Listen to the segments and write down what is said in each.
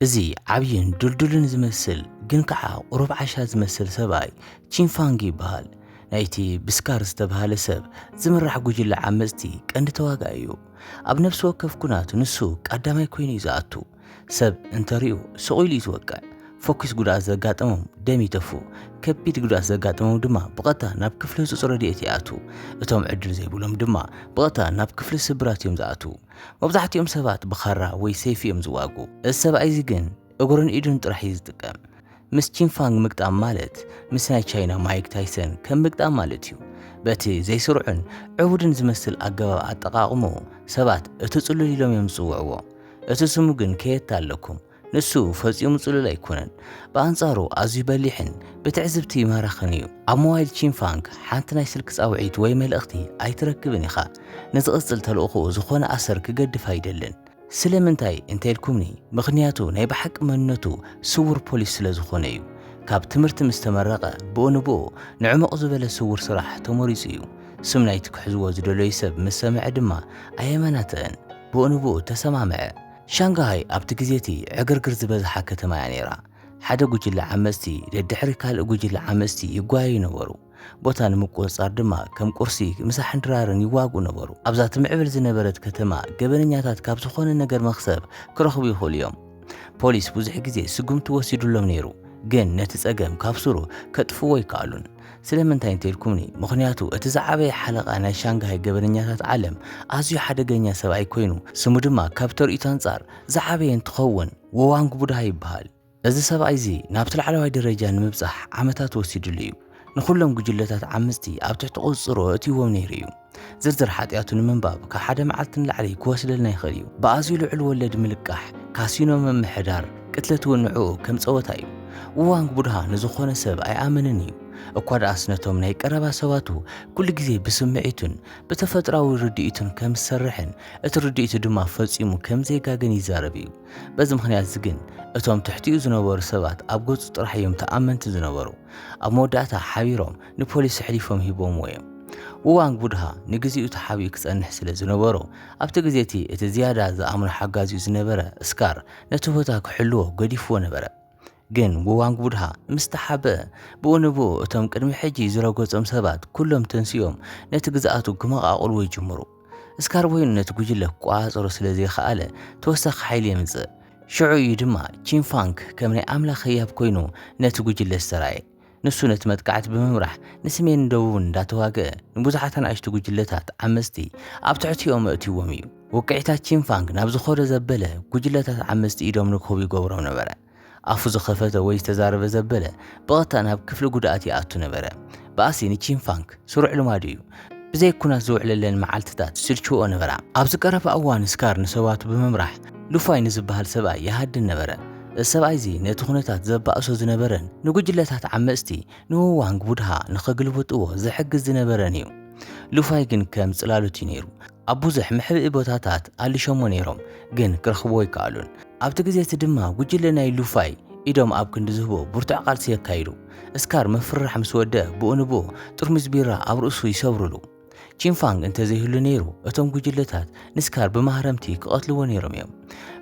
እዚ ዓብይን ድልድልን ዝመስል ግን ከዓ ቁሩብ ዓሻ ዝመስል ሰብኣይ ቺንፋንግ ይበሃል። ናይቲ ብስካር ዝተባሃለ ሰብ ዝምራሕ ጉጅለ ዓመፅቲ ቀንዲ ተዋጋኢ እዩ። ኣብ ነፍሲ ወከፍ ኩናት ንሱ ቀዳማይ ኮይኑ እዩ ዝኣቱ። ሰብ እንተሪኡ ስቑኢሉ እዩ ዝወቅዕ። ፎኪስ ጉድኣት ዘጋጠሞም ደም ይተፉ፣ ከቢድ ጉድኣት ዘጋጠሞም ድማ ብቐጥታ ናብ ክፍሊ ህፁፅ ረድኤት ይኣቱ። እቶም ዕድል ዘይብሎም ድማ ብቐጥታ ናብ ክፍሊ ስብራት እዮም ዝኣቱ። መብዛሕትኦም ሰባት ብኻራ ወይ ሰይፊ እዮም ዝዋጉ። እዚ ሰብኣይ እዚ ግን እግሩን ኢዱን ጥራሕ እዩ ዝጥቀም። ምስ ቺንፋንግ ምግጣም ማለት ምስ ናይ ቻይና ማይክ ታይሰን ከም ምግጣም ማለት እዩ። በቲ ዘይስሩዕን ዕቡድን ዝመስል ኣገባብ ኣጠቓቕሞ ሰባት እቲ ጽሉል ኢሎም እዮም ዝጽውዕዎ። እቲ ስሙ ግን ከየት ኣለኩም። ንሱ ፈጺሙ ጽሉል ኣይኮነን። ብኣንጻሩ ኣዝዩ በሊሕን ብትዕዝብቲ ይማራኽን እዩ። ኣብ ሞባይል ቺንፋንግ ሓንቲ ናይ ስልኪ ጻውዒት ወይ መልእኽቲ ኣይትረክብን ኢኻ። ንዝቕጽል ተልእኽኡ ዝኾነ ኣሰር ክገድፍ ኣይደልን። ስለምንታይ እንተኢልኩምኒ ምኽንያቱ ናይ ብሓቂ መንነቱ ስውር ፖሊስ ስለ ዝኾነ እዩ። ካብ ትምህርቲ ምስ ተመረቐ ብኡንብኡ ንዕሙቕ ዝበለ ስውር ስራሕ ተመሪጹ እዩ። ስም ናይቲ ክሕዝዎ ዝደለዩ ሰብ ምስ ሰምዐ ድማ ኣየመናትአን፣ ብኡንብኡ ተሰማምዐ። ሻንጋሃይ ኣብቲ ግዜቲ ዕግርግር ዝበዝሓ ከተማ እያ ነይራ። ሓደ ጉጅለ ዓመፅቲ ደድሕሪ ካልእ ጉጅለ ዓመፅቲ ይጓዩ ነበሩ። ቦታ ንምቁፅጻር ድማ ከም ቁርሲ ምሳሕን ድራርን ይዋግኡ ነበሩ። ኣብዛ ትምዕብል ዝነበረት ከተማ ገበነኛታት ካብ ዝኾነ ነገር መኽሰብ ክረኽቡ ይኽእሉ እዮም። ፖሊስ ብዙሕ ግዜ ስጉምቲ ወሲዱሎም ነይሩ፣ ግን ነቲ ጸገም ካብ ስሩ ከጥፍዎ ይከኣሉን። ስለምንታይ እንተኢልኩምኒ ምኽንያቱ እቲ ዝዓበየ ሓለቓ ናይ ሻንጋሃይ ገበነኛታት ዓለም ኣዝዩ ሓደገኛ ሰብኣይ ኮይኑ ስሙ ድማ ካብ ተርእይቱ አንጻር ዝዓበየ እንትኸውን ወዋንግ ቡድሃ ይበሃል። እዚ ሰብኣይ እዚ ናብቲ ላዕለዋይ ደረጃ ንምብጻሕ ዓመታት ወሲዱሉ እዩ። ንኹሎም ጉጅለታት ዓመፅቲ ኣብ ትሕቲ ቁፅሮ እትይዎም ነይሩ እዩ። ዝርዝር ሓጢኣቱ ንምንባብ ካብ ሓደ መዓልቲ ንላዕሊ ክወስደልና ይኽእል እዩ። ብኣዝዩ ልዑል ወለድ ምልቃሕ፣ ካሲኖ መምሕዳር፣ ቅትለት እውን ንዕኡ ከም ፀወታ እዩ። ወዋንግ ቡድሃ ንዝኾነ ሰብ ኣይኣመንን እዩ። እኳ ደኣስ ነቶም ናይ ቀረባ ሰባቱ ኩሉ ግዜ ብስምዒቱን ብተፈጥራዊ ርድኢቱን ከም ዝሰርሕን እቲ ርድኢቱ ድማ ፈጺሙ ከም ዘይጋገን ይዛረብ እዩ። በዚ ምኽንያት እዚ ግን እቶም ትሕቲኡ ዝነበሩ ሰባት ኣብ ገጹ ጥራሕ እዮም ተኣመንቲ ዝነበሩ። ኣብ መወዳእታ ሓቢሮም ንፖሊስ ሕሊፎም ሂቦምዎ እዮም። ወዋንግ ቡድሃ ንግዚኡ ተሓቢኡ ክጸንሕ ስለ ዝነበሮ ኣብቲ ግዜቲ እቲ ዝያዳ ዝኣምኖ ሓጋዚኡ ዝነበረ እስካር ነቲ ቦታ ክሕልዎ ገዲፍዎ ነበረ። ግን ወዋንግ ቡድሃ ምስ ተሓበአ ብኡንብኡ እቶም ቅድሚ ሕጂ ዝረገጾም ሰባት ኩሎም ተንስዮም ነቲ ግዝኣቱ ክመቓቕልዎ ይጅምሩ። እስካር ወይኑ ነቲ ጉጅለ ክቆፃፀሮ ስለ ዘይከኣለ ተወሳኺ ሓይሊ የምጽእ። ሽዑ እዩ ድማ ቺንፋንግ ከም ናይ ኣምላኽ ህያብ ኮይኑ ነቲ ጉጅለ ዝተራየ። ንሱ ነቲ መጥቃዕቲ ብምምራሕ ንሰሜንን ደቡብን እንዳተዋግአ ንብዙሓት ኣናእሽቲ ጉጅለታት ዓመፅቲ ኣብ ትሕቲኦም እትይዎም እዩ። ወቅዒታት ቺንፋንግ ናብ ዝኸደ ዘበለ ጉጅለታት ዓመፅቲ ኢዶም ንክህቡ ይገብሮም ነበረ። ኣፉ ዝኸፈተ ወይ ዝተዛረበ ዘበለ ብቐጥታ ናብ ክፍሊ ጉድኣት ይኣቱ ነበረ። ብኣሲ ንቺንፋንግ ስሩዕ ልማዱ እዩ። ብዘይ ኩናት ዝውዕለለን መዓልትታት ስልችዎ ነበራ። ኣብ ዝቀረበ እዋን እስካር ንሰባቱ ብምምራሕ ሉፋይ ንዝበሃል ሰብኣይ ይሃድን ነበረ። እዚ ሰብኣይ እዚ ነቲ ኩነታት ዘባእሶ ዝነበረን ንጉጅለታት ዓመፅቲ ንወዋንግ ቡድሃ ንኸግልብጥዎ ዝሕግዝ ዝነበረን እዩ። ሉፋይ ግን ከም ጽላሎት እዩ ነይሩ። ኣብ ብዙሕ ምሕብኢ ቦታታት ኣሊሾሞ ነይሮም፣ ግን ክረኽብዎ ይከኣሉን። ኣብቲ ግዜቲ ድማ ጉጅለ ናይ ሉፋይ ኢዶም ኣብ ክንዲ ዝህቦ ብርቱዕ ቃልሲ የካይዱ። እስካር መፍርራሕ ምስ ወድአ ብኡንብኡ ጥርሙዝ ቢራ ኣብ ርእሱ ይሰብርሉ። ቺንፋንግ እንተዘይህሉ ነይሩ እቶም ጉጅለታት ንስካር ብማህረምቲ ክቐትልዎ ነይሮም እዮም።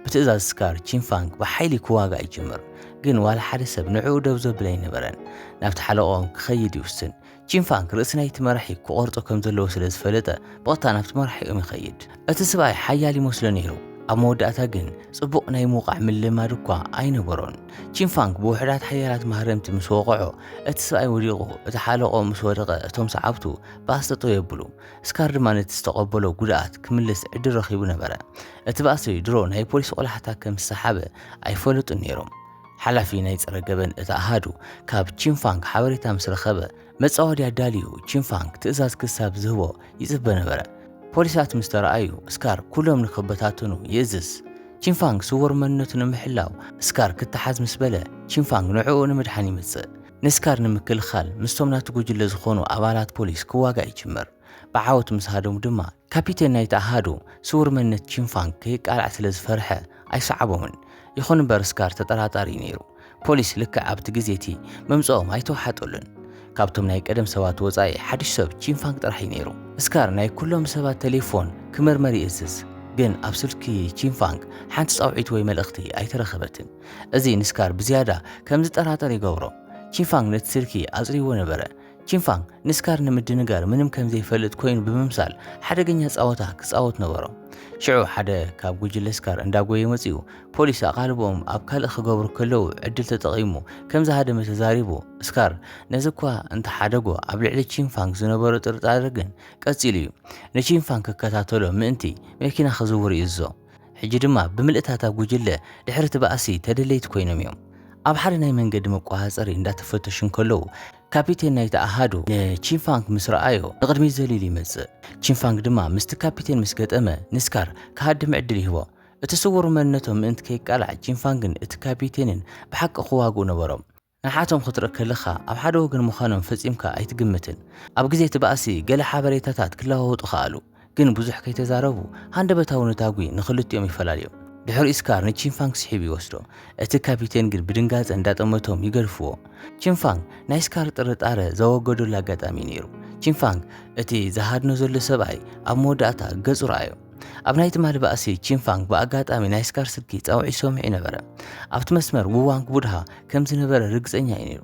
ብትእዛዝ እስካር ቺንፋንግ ብሓይሊ ክዋጋእ ይጅምር፣ ግን ዋላ ሓደ ሰብ ንዕኡ ደው ዘብል ኣይነበረን። ናብቲ ሓለቆም ክኸይድ ይውስን። ቺንፋንግ ርእሲ ናይቲ መራሒ ክቆርጾ ከም ዘለዎ ስለ ዝፈለጠ ብቐጥታ ናብቲ መራሒኦም ይኸይድ። እቲ ሰብኣይ ሓያል ይመስሎ ነይሩ። ኣብ መወዳእታ ግን ጽቡቕ ናይ ምውቃዕ ምልማድ እኳ ኣይነበሮን። ቺንፋንግ ብውሕዳት ሓያላት ማህረምቲ ምስ ወቕዖ እቲ ሰብኣይ ወዲቑ። እቲ ሓለቆ ምስ ወደቐ እቶም ሰዓብቱ ባስጠጦ የብሉ። እስካር ድማ ነቲ ዝተቐበሎ ጉድኣት ክምልስ ዕድል ረኺቡ ነበረ። እቲ ባእሲ ድሮ ናይ ፖሊስ ቆላሕታ ከም ዝሰሓበ ኣይፈለጡን ነይሮም። ሓላፊ ናይ ፀረ ገበን እቲ ኣሃዱ ካብ ቺንፋንግ ሓበሬታ ምስ ረኸበ መጻወዲ ኣዳልዩ ቺንፋንግ ትእዛዝ ክሳብ ዝህቦ ይጽበ ነበረ። ፖሊሳት ምስ ተረኣዩ እስካር ኩሎም ንኽበታተኑ ይእዝዝ። ቺንፋንግ ስውር መንነቱ ንምሕላው እስካር ክትሓዝ ምስ በለ ቺንፋንግ ንዕኡ ንምድሓን ይምጽእ። ንስካር ንምክልኻል ምስቶም ናቲ ጉጅለ ዝኾኑ ኣባላት ፖሊስ ክዋጋእ ይጅምር። ብዓወት ምስ ሃደሙ ድማ ካፒቴን ናይቲ ኣሃዱ ስውር መንነት ቺንፋንግ ከይቃልዕ ስለ ዝፈርሐ ኣይሰዓቦምን። ይኹን እምበር እስካር ተጠራጣሪ ነይሩ። ፖሊስ ልክዕ ኣብቲ ግዜቲ መምጽኦም ኣይተዋሓጠሉን። ካብቶም ናይ ቀደም ሰባት ወጻኢ ሓድሽ ሰብ ቺንፋንግ ጥራሕ ነይሩ። እስካር ናይ ኩሎም ሰባት ቴሌፎን ክመርመር ይእዝዝ። ግን ኣብ ስልኪ ቺንፋንግ ሓንቲ ጻውዒት ወይ መልእኽቲ ኣይተረኸበትን። እዚ ንስካር ብዝያዳ ከም ዝጠራጠር ይገብሮ። ቺንፋንግ ነቲ ስልኪ ኣጽሪዎ ነበረ። ቺንፋንግ ንስካር ንምድንጋር ምንም ከም ዘይፈልጥ ኮይኑ ብምምሳል ሓደገኛ ጻወታ ክጻወት ነበሮ። ሽዑ ሓደ ካብ ጉጅለ ስካር እንዳጎየ መጺኡ ፖሊስ ኣቓልቦም ኣብ ካልእ ክገብሩ ከለዉ ዕድል ተጠቒሙ ከም ዝሃደመ ተዛሪቡ ስካር ነዚ እኳ እንተሓደጎ ኣብ ልዕሊ ቺንፋንግ ዝነበሮ ጥርጣረ ግን ቀጺሉ እዩ። ንቺንፋንግ ክከታተሎ ምእንቲ መኪና ክዝውር ይእዞ። ሕጂ ድማ ብምልእታት ኣብ ጉጅለ ድሕሪ እቲ ባእሲ ተደለይቲ ኮይኖም እዮም። ኣብ ሓደ ናይ መንገዲ መቋፃፀሪ እንዳተፈተሹን ከለዉ ካፒቴን ናይቲ ኣሃዱ ንቺንፋንግ ምስ ረኣዮ ንቕድሚት ዘሊሉ ይመጽእ። ቺንፋንግ ድማ ምስቲ ካፒቴን ምስ ገጠመ ንስካር ክሃድም ዕድል ይህቦ። እቲ ስውር መንነቶም ምእንቲ ከይቃልዕ ቺንፋንግን እቲ ካፒቴንን ብሓቂ ክዋግኡ ነበሮም። ንሓቶም ክትርኢ ከለኻ ኣብ ሓደ ወገን ምዃኖም ፈጺምካ ኣይትግምትን። ኣብ ግዜ እቲ ባእሲ ገለ ሓበሬታታት ክለዋወጡ ኸኣሉ፣ ግን ብዙሕ ከይተዛረቡ ሃንደበታዊ ንታጉ ንኽልቲኦም ይፈላለዮም። ድሕሪ ስካር ንቺንፋንግ ስሒብ ይወስዶ። እቲ ካፒቴን ግን ብድንጋጸ እንዳጠመቶም ይገድፍዎ። ቺንፋንግ ናይ ስካር ጥርጣረ ዘወገደሉ ኣጋጣሚ ነይሩ። ቺንፋንግ እቲ ዝሃድኖ ዘሎ ሰብኣይ ኣብ መወዳእታ ገጹ ረኣዮ። ኣብ ናይ ትማሊ ባእሲ ቺንፋንግ ብኣጋጣሚ ናይ ስካር ስልኪ ጻውዒት ሰሚዑ ነበረ። ኣብቲ መስመር ውዋንግ ቡድሃ ከም ዝነበረ ርግጸኛ እዩ ነይሩ።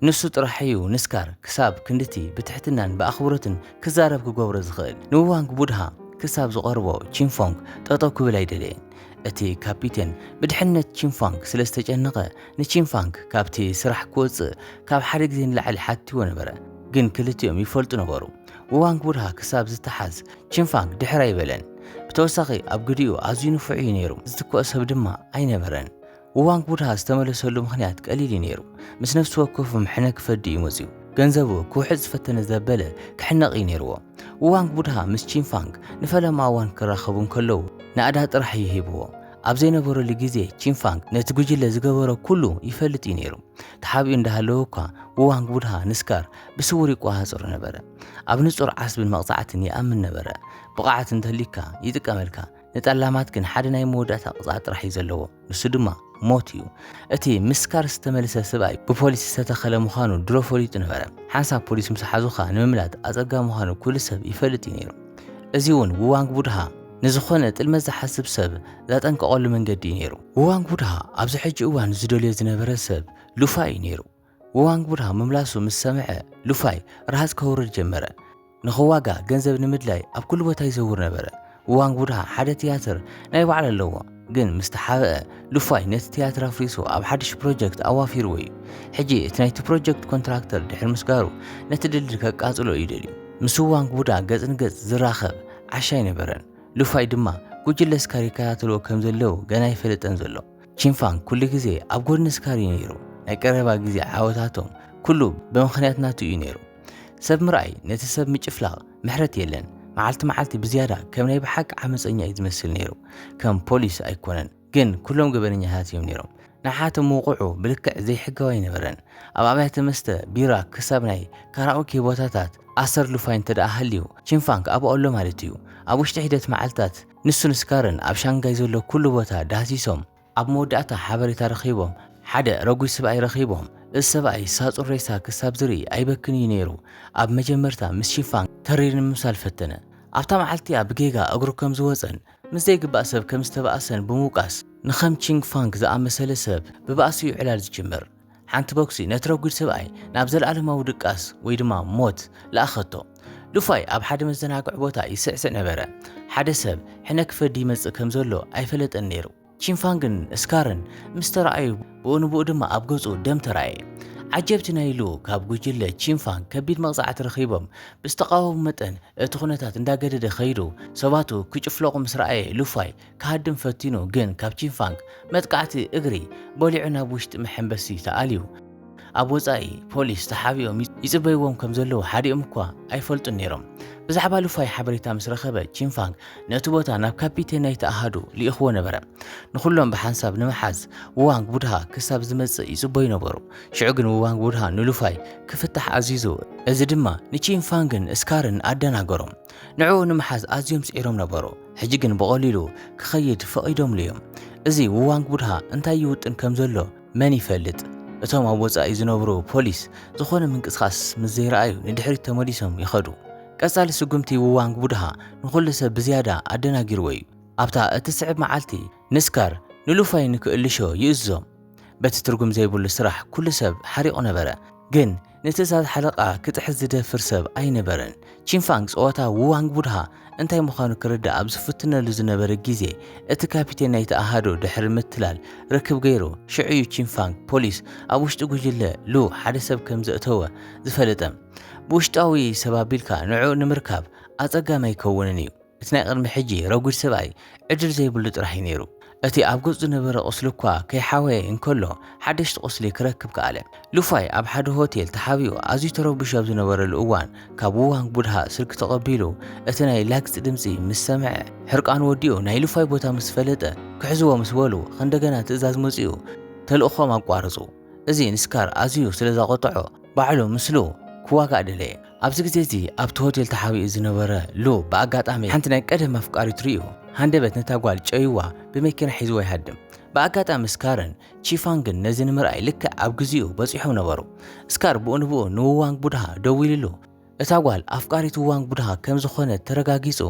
ንሱ ጥራሕ እዩ ንስካር ክሳብ ክንድቲ ብትሕትናን ብኣኽብሮትን ክዛረብ ክገብሮ ዝኽእል። ንውዋንግ ቡድሃ ክሳብ ዝቐርቦ ቺንፋንግ ጠጠው ክብል ኣይደለየን። እቲ ካፒቴን ብድሕነት ቺንፋንግ ስለ ዝተጨነቐ ንቺንፋንግ ካብቲ ስራሕ ክወፅእ ካብ ሓደ ግዜ ንላዕሊ ሓቲዎ ነበረ። ግን ክልቲኦም ይፈልጡ ነበሩ። ውዋንግ ቡድሃ ክሳብ ዝተሓዝ ቺንፋንግ ድሕር ኣይበለን። ብተወሳኺ ኣብ ግዲኡ ኣዝዩ ንፉዕ እዩ ነይሩ። ዝትክኦ ሰብ ድማ ኣይነበረን። ውዋንግ ቡድሃ ዝተመለሰሉ ምኽንያት ቀሊል እዩ ነይሩ። ምስ ነፍሲ ወከፉ ምሕነ ክፈዲ እዩ መጺኡ። ገንዘቡ ክውሕድ ዝፈተነ ዘበለ ክሕነቕ እዩ ነይርዎ። ውዋንግ ቡድሃ ምስ ቺንፋንግ ንፈለማ እዋን ክራኸቡ ከለዉ ንኣዳ ጥራሕ ይሂብዎ። ኣብ ዘይነበረሉ ግዜ ቺንፋንግ ነቲ ጉጅለ ዝገበሮ ኩሉ ይፈልጥ እዩ ነይሩ። ተሓቢኡ እንዳሃለወ እኳ ውዋንግ ቡድሃ ንስካር ብስውር ይቋሃጽሩ ነበረ። ኣብ ንጹር ዓስብን መቕጻዕትን ይኣምን ነበረ። ብቕዓት እንተሊካ ይጥቀመልካ። ንጠላማት ግን ሓደ ናይ መወዳእታ ቅፅዓት ጥራሕ እዩ ዘለዎ፣ ንሱ ድማ ሞት እዩ። እቲ ምስካር ዝተመለሰ ሰብኣይ ብፖሊስ ዝተተኸለ ምዃኑ ድሮ ፈሊጡ ነበረ። ሓንሳብ ፖሊስ ምስ ሓዙኻ ንምምላጥ ኣጸጋሚ ምዃኑ ኩሉ ሰብ ይፈልጥ እዩ ነይሩ። እዚ እውን ውዋንግ ቡድሃ ንዝኾነ ጥልመት ዝሓስብ ሰብ ዘጠንቀቐሉ መንገዲ እዩ ነይሩ። ውዋንግ ቡድሃ ኣብዚ ሕጂ እዋን ዝደልዮ ዝነበረ ሰብ ሉፋይ እዩ ነይሩ። ውዋንግ ቡድሃ ምምላሱ ምስ ሰምዐ ሉፋይ ረሃፅ ከውርድ ጀመረ። ንኽዋጋ ገንዘብ ንምድላይ ኣብ ኩሉ ቦታ ይዘውር ነበረ። ውዋንግ ቡድሃ ሓደ ቲያትር ናይ ባዕሉ ኣለዎ፣ ግን ምስ ተሓበአ ሉፋይ ነቲ ቲያትር ኣፍሪሱ ኣብ ሓድሽ ፕሮጀክት ኣዋፊርዎ እዩ። ሕጂ እቲ ናይቲ ፕሮጀክት ኮንትራክተር ድሕሪ ምስጋሩ ነቲ ድልድል ከቃጽሎ እዩ ደልዩ። ምስ ውዋንግ ቡድሃ ገጽ ንገጽ ዝራኸብ ዓሻ ኣይነበረን። ሉፋይ ድማ ጉጅለ ስካር ይከታተልዎ ከም ዘለዉ ገና ይፈልጠን ዘሎ። ቺንፋንግ ኩሉ ግዜ ኣብ ጎድኒ ስካር እዩ ነይሩ። ናይ ቀረባ ግዜ ዓወታቶም ኩሉ ብምኽንያት ናቱ እዩ ነይሩ። ሰብ ምርኣይ ነቲ ሰብ ምጭፍላቕ ምሕረት የለን። መዓልቲ መዓልቲ ብዝያዳ ከም ናይ ብሓቂ ዓመፀኛ እዩ ዝመስል ነይሩ። ከም ፖሊስ ኣይኮነን፣ ግን ኩሎም ገበነኛታት እዮም ነይሮም። ንሓቶም መውቕዑ ብልክዕ ዘይሕጋዊ ኣይነበረን። ኣብ ኣብያተ መስተ ቢራ ክሳብ ናይ ካራኦኬ ቦታታት ኣሰር ሉፋይ እንተደኣ ሃልዩ ቺንፋንግ ኣብኡ ኣሎ ማለት እዩ። ኣብ ውሽጢ ሂደት መዓልትታት ንሱን ስካርን ኣብ ሻንጋይ ዘሎ ኩሉ ቦታ ዳህሲሶም ኣብ መወዳእታ ሓበሬታ ረኺቦም ሓደ ረጉይ ሰብኣይ ረኺቦም። እዚ ሰብኣይ ሳጹር ሬሳ ክሳብ ዝርኢ ኣይበክን እዩ ነይሩ። ኣብ መጀመርታ ምስ ቺንፋንግ ተሪር ንምምሳል ፈተነ። ኣብታ መዓልቲያ ብጌጋ እግሩ ከም ዝወፀን ምስ ዘይግባእ ሰብ ከም ዝተባእሰን ብምውቃስ ንኸም ቺንፋንግ ዝኣመሰለ ሰብ ብባእሲኡ ዕላል ዝጅምር። ሓንቲ ቦክሲ ነቲ ረጉድ ሰብኣይ ናብ ዘለኣለማዊ ድቃስ ወይ ድማ ሞት ለኣኸቶ። ሉፋይ ኣብ ሓደ መዘናግዒ ቦታ ይስዕስዕ ነበረ። ሓደ ሰብ ሕነ ክፈዲ ይመጽእ ከም ዘሎ ኣይፈለጠን ነይሩ። ቺንፋንግን ስካርን ምስ ተረኣዩ ብኡ ንብኡ ድማ ኣብ ገጹ ደም ተረኣየ። ዓጀብቲ ናይሉ ካብ ጉጅለ ቺንፋንግ ከቢድ መቕጻዕቲ ረኺቦም ብዝተቃወሙ መጠን እቲ ኩነታት እንዳገደደ ኸይዱ ሰባቱ ክጭፍለቑ ምስ ረኣየ ሉፋይ ክሃድም ፈቲኑ፣ ግን ካብ ቺንፋንግ መጥቃዕቲ እግሪ በሊዑ ናብ ውሽጢ መሐንበሲ ተኣልዩ። ኣብ ወጻኢ ፖሊስ ተሓቢኦም ይጽበይዎም ከም ዘለዉ ሓዲኦም እኳ ኣይፈልጡን ነይሮም። ብዛዕባ ሉፋይ ሓበሬታ ምስ ረኸበ ቺንፋንግ ነቲ ቦታ ናብ ካፒቴን ናይቲ ኣሃዱ ልኢኽዎ ነበረ። ንኹሎም ብሓንሳብ ንምሓዝ ውዋንግ ቡድሃ ክሳብ ዝመጽእ ይጽበዩ ነበሩ። ሽዑ ግን ውዋንግ ቡድሃ ንሉፋይ ክፍታሕ ኣዚዙ፣ እዚ ድማ ንቺንፋንግን ስካርን ኣደናገሮም። ንዕኡ ንምሓዝ ኣዝዮም ጽዒሮም ነበሩ። ሕጂ ግን ብቐሊሉ ክኸይድ ፈቒዶምሉ እዮም። እዚ ውዋንግ ቡድሃ እንታይ ይውጥን ከም ዘሎ መን ይፈልጥ? እቶም ኣብ ወጻኢ ዝነብሩ ፖሊስ ዝኾነ ምንቅስቓስ ምስ ዘይረኣዩ ንድሕሪት ተመሊሶም ይኸዱ። ቀጻሊ ስጉምቲ ውዋንግ ቡድሃ ንኹሉ ሰብ ብዝያዳ ኣደናጊርዎ እዩ። أبتا أتسعب معالتي نسكار نلوفاي نكألشو يؤزم بتترجم زي بول السرح كل سب حريق نبرة جن نتزاد حلقة كتحز دفر سب أي نبرن تشينفانغ صوتا ووانغ بودها انتي مخانو كردا أبزفتنا لزنبرة جيزي اتكابيتين نايت أهادو دحر المتلال ركب غيرو شعيو تشينفانغ بوليس أبوشتو جيلا لو حدث بكم زأتوا زفلتم بوشتاوي سبابيلكا نعو نمركاب أتقا ما يكوننيو اتناقر محجي روغر سباي عجر زي بولت راح ينيرو أتي أبغض زنبرة أصلكوا كي حاوي إن كله حدش أصلي كركب كعلم لوفاي أب حد هوتيل تحاويو أزي ترو بشاب زنبرة الأوان كابوان بودها سلك تقبيلو أتناي لاكس دمزي مسمع حرقان وديو ناي لوفاي بوتا مسفلته كحزوا مسولو خندقنا تزاز مزيو تلقوا ما قارزو أزي نسكار أزيو سلزا قطعو بعلو مسلو كواك أدلي أبزك زيزي أبت هوتيل تحاوي زنبرة لو بأقات أمي حنتنا قدم أفكاري تريو هندبت نتاقوال جايوا بمكان حيزوا يهدم بأقات أمسكارن تشيفانغن نزين مرأي لك أبغزيو بزيحو نبارو سكار بونبو نووانغ بودها دويللو እታጓል አፍቃሪቱ ዋንግ ቡድሃ ከምዝኾነ ተረጋጊጹ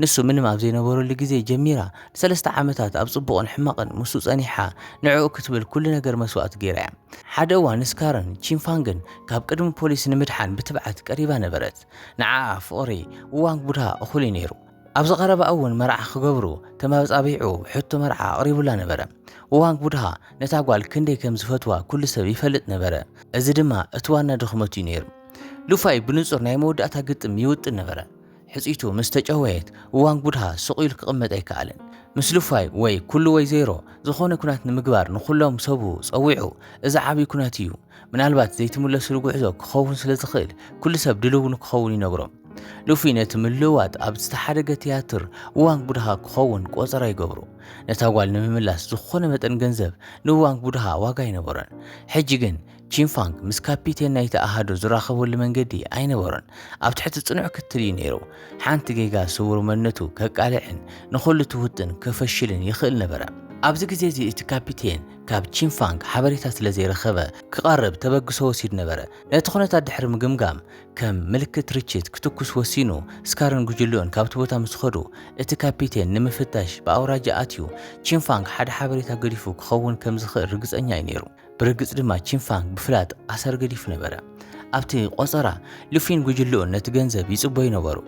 ንሱ ምንም ኣብ ዘይነበረሉ ግዜ ጀሚራ ለ3 ዓመታት ኣብ ጽቡቕን ሕማቕን ሙሱ ጸኒሓ ንዕኡ ክትብል ኩሉ ነገር መስዋዕት ገይራ እያ ሓደ እዋን ንስካርን ቺንፋንግን ካብ ቅድሚ ፖሊስ ንምድሓን ብትብዓት ቀሪባ ነበረት ንዓኣ ፍቕሪ ዋንግ ቡድሃ እኹል ነይሩ ኣብ ዝቐረበ እውን መርዓ ክገብሩ ተማጻቢዑ ሕቶ መርዓ ቀሪቡላ ነበረ ዋንግ ቡድሃ ነታጓል ክንደይ ከም ዝፈትዋ ኩሉ ሰብ ይፈልጥ ነበረ እዚ ድማ እቲ ዋና ድኽመቱ ነይሩ لوفاي بنصر ناي موداتا قطم يوطن نبره حصيتو مستجويت وانغ بودها سقيل كقمت ايكالن مس لوفاي وي كل وي زيرو زخونه كنات نمغبار نخلهم سبو صويعو اذا عبي كناتيو منالبات زيتملس رغعزو كخون سلازخيل كل سب دلو نكخون ينبرو لوفي نتملوات اب استحرقه تياتر وانغ بودها كخون قصرا يغبرو نتاغوال نمملاس زخونه متن ገንዘብ ንዋንግ ቡድሃ ዋጋ ይነበረን ሕጂ ግን ቺንፋንግ ምስ ካፒቴን ናይቲ ኣሃዶ ዝራኸበሉ መንገዲ ኣይነበረን ኣብ ትሕቲ ጽኑዕ ክትል ነይሩ ሓንቲ ጌጋ ስውር መንነቱ ከቃልዕን ንኹሉ ትውጥን ከፈሽልን ይኽእል ነበረ ኣብዚ ግዜ እዚ እቲ ካፒቴን ካብ ቺንፋንግ ሓበሬታ ስለ ዘይረኸበ ክቐርብ ተበግሶ ወሲድ ነበረ ነቲ ኩነታት ድሕሪ ምግምጋም ከም ምልክት ርችት ክትኩስ ወሲኑ ስካርን ጉጅሎን ካብቲ ቦታ ምስኸዱ እቲ ካፒቴን ንምፍታሽ ብኣውራጃ ኣትዩ ቺንፋንግ ሓደ ሓበሬታ ገዲፉ ክኸውን ከም ዝኽእል ርግፀኛ እዩ ነይሩ ብርግጽ ድማ ቺንፋንግ ብፍላት ኣሰር ገዲፉ ነበረ ኣብቲ ቆፀራ ሉፊን ጉጅሎን ነቲ ገንዘብ ይጽበዩ ነበሩ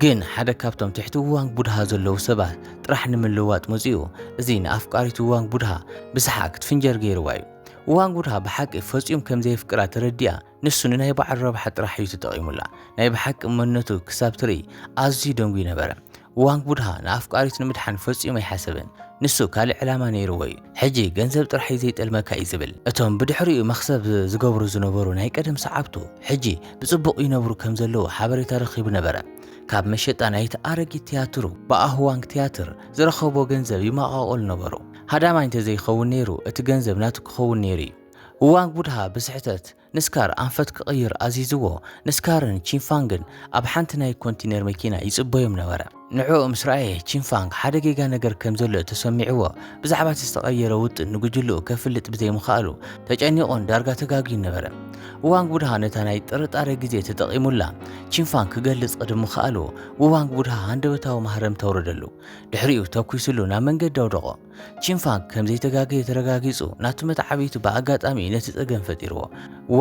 ግን ሓደ ካብቶም ትሕቲ ዋንግ ቡድሃ ዘለዉ ሰባት ጥራሕ ንምልዋጥ መጽኡ እዚ ንኣፍቃሪቱ ዋንግ ቡድሃ ብስሓቅ ትፍንጀር ገይርዋ እዩ ዋንግ ቡድሃ ብሓቂ ፈጺሙ ከም ዘይፍቅራ ተረዲኣ ንሱ ንናይ በዓል ረብሓ ጥራሕ እዩ ተጠቒሙላ ናይ ብሓቂ መንነቱ ክሳብ ትርኢ ኣዝዩ ደንጉ ነበረ ዋንግ ቡድሃ ንኣፍቃሪቱ ንምድሓን ፈጺሙ ኣይሓሰበን ንሱ ካልእ ዕላማ ነይሩዎ እዩ ሕጂ ገንዘብ ጥራሕ ዘይጠልመካ እዩ ዝብል እቶም ብድሕሪኡ መኽሰብ ዝገብሩ ዝነበሩ ናይ ቀደም ሰዓብቱ ሕጂ ብጽቡቕ ይነብሩ ከም ዘለዉ ሓበሬታ ረኺቡ ነበረ ካብ መሸጣ ናይቲ ኣረጊት ቲያትሩ ብኣህዋንግ ቲያትር ዝረኸቦ ገንዘብ ይመቓቐሉ ነበሩ ሃዳማይ እንተዘይኸውን ነይሩ እቲ ገንዘብ ናቱ ክኸውን ነይሩ እዩ ዋንግ ቡድሃ ብስሕተት ንስካር ኣንፈት ክቕይር ኣዚዝዎ ንስካርን ቺንፋንግን ኣብ ሓንቲ ናይ ኮንቲነር መኪና ይጽበዮም ነበረ ንዕኡ ምስ ረኣየ ቺንፋንግ ሓደ ጌጋ ነገር ከም ዘሎ ተሰሚዕዎ ብዛዕባ ዝተቐየረ ውጥን ንጉጅልኡ ከፍልጥ ብዘይምኽኣሉ ተጨኒቖን ዳርጋ ተጋጊዩ ነበረ ዋንግ ቡድሃ ነታ ናይ ጥርጣረ ግዜ ተጠቒሙላ ቺንፋንግ ክገልጽ ቅድሚ ምኽኣሉ ዋንግ ቡድሃ ሃንደበታዊ ማህረም ተውረደሉ ድሕሪኡ ተኩስሉ ናብ መንገዲ ኣውደቆ ቺንፋንግ ከም ዘይተጋገየ ተረጋጊጹ ናቱ መትዓቢቱ ብኣጋጣሚ ነቲ ፀገም ፈጢርዎ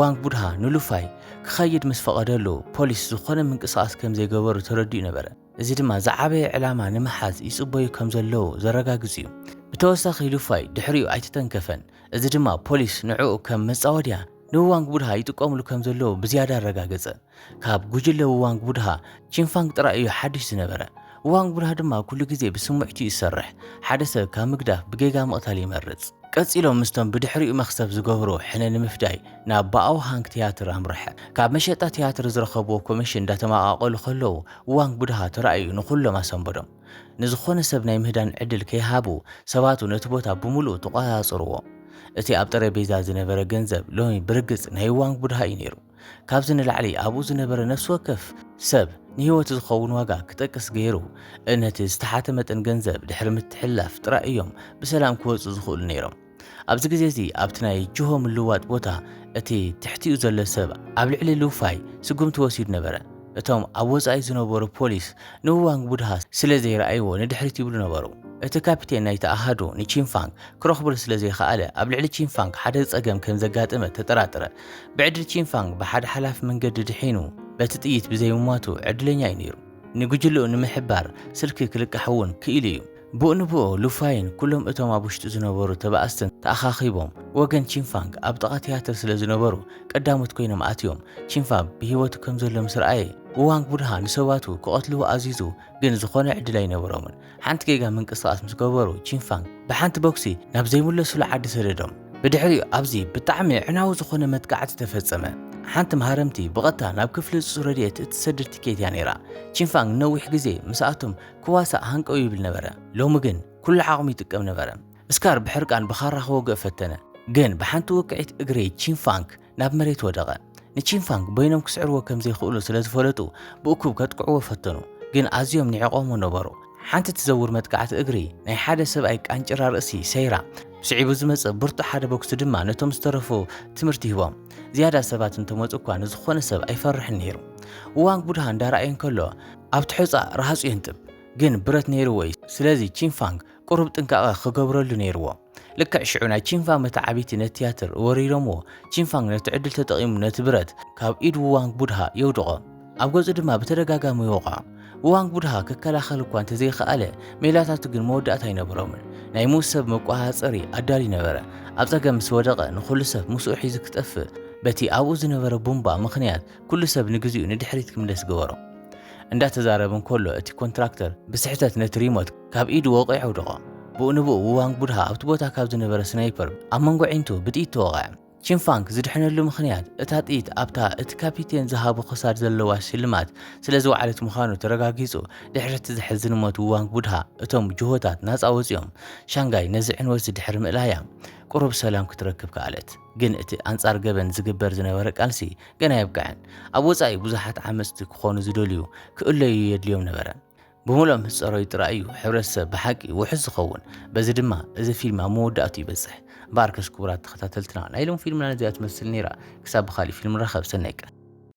ዋንግ ቡድሃ ንሉፋይ ክኸይድ ምስ ፈቐደሉ ፖሊስ ዝኾነ ምንቅስቓስ ከም ዘይገበሩ ተረዲኡ ነበረ እዚ ድማ ዝዓበየ ዕላማ ንምሓዝ ይጽበዩ ከም ዘለዉ ዘረጋግጽ እዩ ብተወሳኺ ሉፋይ ድሕሪኡ ኣይተተንከፈን እዚ ድማ ፖሊስ ንዕኡ ከም መጻወድያ ንዋንግ ቡድሃ ይጥቀምሉ ከም ዘለዉ ብዝያዳ አረጋገጸ ካብ ጉጅለ ዋንግ ቡድሃ ቺንፋንግ ጥራይ እዩ ሓድሽ ዝነበረ ዋንግ ቡድሃ ድማ ኩሉ ግዜ ብስሙዕቱ ይሰርሕ ሓደ ሰብ ካብ ምግዳፍ ብጌጋ መቕታል ይመርጽ ቀጺሎም ምስቶም ብድሕሪኡ መኽሰብ ዝገብሩ ሕነ ንምፍዳይ ናብ ብኣውሃንግ ቲያትር ኣምርሐ ካብ መሸጣ ቲያትር ዝረኸብዎ ኮሚሽን እንዳተማቓቐሉ ከለዉ ዋንግ ቡድሃ ተራእዩ ንኹሎም ኣሰንበዶም ንዝኾነ ሰብ ናይ ምህዳን ዕድል ከይሃቡ ሰባቱ ነቲ ቦታ ብምሉእ ተቆጻጽርዎ እቲ ኣብ ጠረጴዛ ዝነበረ ገንዘብ ሎሚ ብርግጽ ናይ ዋንግ ቡድሃ እዩ ነይሩ ካብዚ ንላዕሊ ኣብኡ ዝነበረ ነፍሲ ወከፍ ሰብ ንህይወቱ ዝኸውን ዋጋ ክጠቅስ ገይሩ ነቲ ዝተሓተ መጠን ገንዘብ ድሕሪ ምትሕልላፍ ጥራይ እዮም ብሰላም ክወፁ ዝኽእሉ ነይሮም ኣብዚ ግዜ እዚ ኣብቲ ናይ ጅሆ ምልዋጥ ቦታ እቲ ትሕቲኡ ዘሎ ሰብ ኣብ ልዕሊ ሉፋይ ስጉምቲ ወሲዱ ነበረ እቶም ኣብ ወጻኢ ዝነበሩ ፖሊስ ንዋንግ ቡድሃ ስለ ዘይረኣይዎ ንድሕሪት ይብሉ ነበሩ እቲ ካፒቴን ናይቲ ኣሃዱ ንቺንፋንግ ክረኽቡሉ ስለዘይከኣለ ኣብ ልዕሊ ቺንፋንግ ሓደ ፀገም ከም ዘጋጥመ ተጠራጠረ። ብዕድል ቺንፋንግ ብሓደ ሓላፊ መንገዲ ድሒኑ በቲ ጥይት ብዘይምሟቱ ዕድለኛ እዩ ነይሩ። ንጉጅልኡ ንምሕባር ስልኪ ክልቃሕ እውን ክኢሉ እዩ። ብኡ ንብኡ ሉፋይን ኩሎም እቶም ኣብ ውሽጡ ዝነበሩ ተባእስትን ተኣኻኺቦም ወገን ቺንፋንግ ኣብ ጥቓ ቲያትር ስለ ዝነበሩ ቀዳሞት ኮይኖም ኣትዮም ቺንፋንግ ብሂወቱ ከም ዘሎ ምስ ረኣየ ውዋንግ ቡድሃ ንሰባቱ ክቐትልዎ ኣዚዙ ግን ዝኾነ ዕድል ኣይነበሮምን። ሓንቲ ጌጋ ምንቅስቓስ ምስ ገበሩ ቺንፋንግ ብሓንቲ ቦክሲ ናብ ዘይምለሱሉ ዓዲ ሰደዶም። ብድሕሪኡ ኣብዚ ብጣዕሚ ዕናዊ ዝኾነ መጥቃዕቲ ተፈጸመ። ሓንቲ መሃረምቲ ብቐጥታ ናብ ክፍሊ እፁፅ ረድኤት እትሰድር ቲኬት እያ ነይራ። ቺንፋንግ ነዊሕ ግዜ ምስኣቶም ክዋሳእ ሃንቀው ይብል ነበረ። ሎሚ ግን ኩሉ ዓቕሙ ይጥቀም ነበረ። እስካር ብሕርቃን ብኻራ ክወግእ ፈተነ። ግን ብሓንቲ ውቅዒት እግሪ ቺንፋንግ ናብ መሬት ወደቐ። ንቺንፋንግ በይኖም ክስዕርዎ ከም ዘይኽእሉ ስለ ዝፈለጡ ብእኩብ ከጥቅዕዎ ፈተኑ። ግን ኣዝዮም ንዕቆሞ ነበሩ። ሓንቲ ትዘውር መጥቃዕቲ እግሪ ናይ ሓደ ሰብኣይ ቃንጭራ ርእሲ ሰይራ ብስዒቡ ዝመጽእ ብርቱዕ ሓደ ቦክሲ ድማ ነቶም ዝተረፉ ትምህርቲ ሂቦም። ዝያዳ ሰባት እንተመፁ እኳ ንዝኾነ ሰብ ኣይፈርሕን ነይሩ። ውዋንግ ቡድሃ እንዳረኣየ ከሎ ኣብ ትሑፃ ረሃፁ የንጥብ ግን ብረት ነይሩዎ እዩ። ስለዚ ቺንፋንግ ቁሩብ ጥንቃቐ ክገብረሉ ነይርዎ። ልክዕ ሽዑ ናይ ቺንፋንግ መታዓቢቲ ነቲ ቲያትር ወሪሮምዎ ቺንፋንግ ነቲ ዕድል ተጠቒሙ ነቲ ብረት ካብ ኢድ ውዋንግ ቡድሃ የውድቖ። ኣብ ገጹ ድማ ብተደጋጋሚ ይወቕዖ። ውዋንግ ቡድሃ ክከላኸል እኳ እንተዘይከኣለ ሜላታቱ ግን መወዳእታ ኣይነበሮምን። ናይ ሙስ ሰብ መቋሃፀሪ ኣዳሊ ነበረ። ኣብ ፀገም ምስ ወደቐ ንኩሉ ሰብ ምስኡ ሒዙ ክጠፍእ በቲ ኣብኡ ዝነበረ ቡምባ ምኽንያት ኩሉ ሰብ ንግዚኡ ንድሕሪት ክምለስ ገበሮ። እንዳተዛረበን ከሎ እቲ ኮንትራክተር ብስሕተት ነቲ ሪሞት ካብ ኢዱ ወቂዑ ወደቐ። ብኡ ንብኡ ውዋንግ ቡድሃ ኣብቲ ቦታ ካብ ዝነበረ ስናይፐር ኣብ መንጎ ዒንቱ ብጥይት ተወቕዐ። ቺንፋንግ ዝድሕነሉ ምኽንያት እታ ጥይት ኣብታ እቲ ካፒቴን ዝሃቦ ክሳድ ዘለዋ ሽልማት ስለ ዝወዓለት ምዃኑ ተረጋጊጹ ድሕሪ እቲ ዘሕዝን ሞት ውዋንግ ቡድሃ እቶም ጅሆታት ናፃ ወፂኦም ሻንጋይ ነዚ ዕንወት ዝድሕሪ ምእላያ ቁሩብ ሰላም ክትረክብ ከኣለት። ግን እቲ ኣንጻር ገበን ዝግበር ዝነበረ ቃልሲ ገና የብቅዐን። ኣብ ወፃኢ ብዙሓት ዓመፅቲ ክኾኑ ዝደልዩ ክእለዩ የድልዮም ነበረ። ብምሎም ህፀረዩ ጥራእዩ ሕብረተሰብ ብሓቂ ውሕስ ዝኸውን። በዚ ድማ እዚ ፊልም ኣብ መወዳእቱ ይበፅሕ። ባርከስ ክቡራት ተኸታተልትና ናይ ሎም ፊልምና ነዚኣ ትመስል ነይራ። ክሳብ ብኻሊእ ፊልም ንራኸብ። ሰናይ ቀን